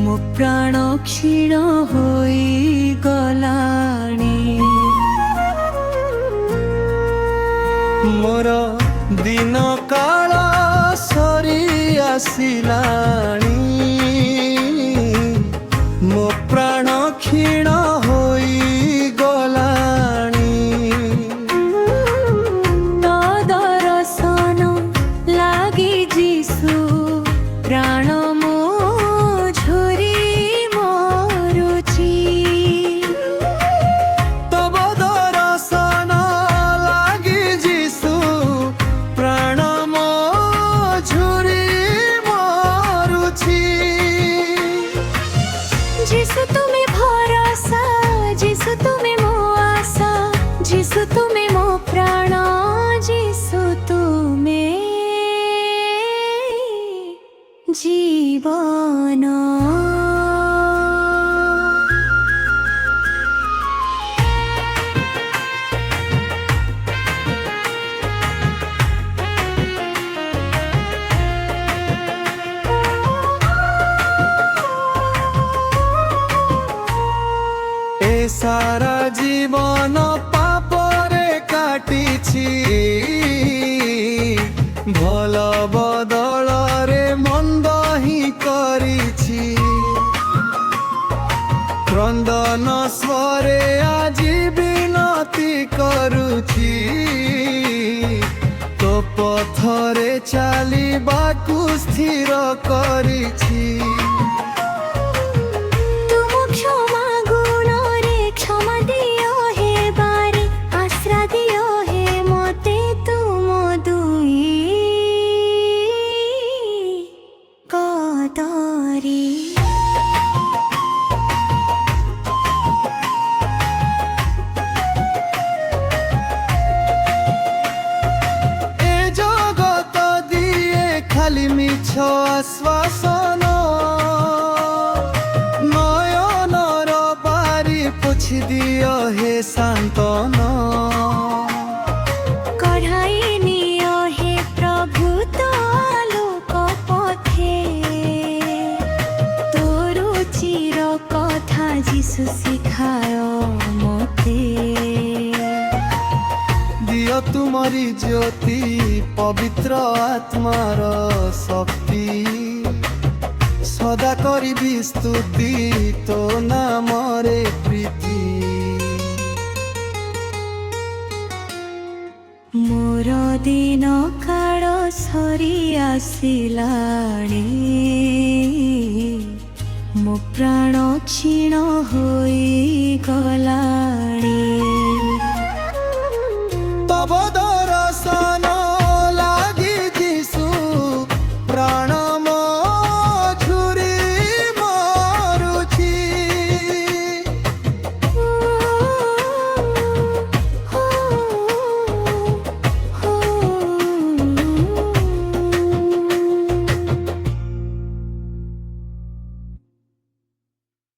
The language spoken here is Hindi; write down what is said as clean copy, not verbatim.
मो प्राण क्षीण होई गलाणी मोर दिन काल सरी आसिलाणी मो प्राण क्षीण होई गलाणी तो दर्शन लागी जीसु प्राण मो झुरी मरुची तब दर्शन लागी जीसु प्राण मो झुरी मरुची जीसु तुम्हें भरोसा जीसु तुम्हें मो आशा जीसु तुम्हें मो प्राण जीसु तुम्हें जीवन ए सारा जीवन पापरे काटिछि भल बदल रे मंद ही करिछि क्रंदन स्वरे आजि विनती करुछि तो पथरे चालिबाकु स्थिर करिछि तुम क्षमा गुण रे क्षमा दियो हे बारे आश्रा दियो हे मोते तुम दुई कदरी ए जगत दिए खाली मिछ आश्वासन नयनर बारी पोछि दियो हे शान्तन कढ़ाई नियो हे प्रभु तो लोक पथे तोरु चिर कथा जीसु शिखायो मते दियो तुमरी ज्योति पवित्र आत्मार शक्ति सदा करिबी स्तुति तो नामरे प्रीति मोर दिन काल सरी आसिलाणी मो प्राण क्षीण होई गला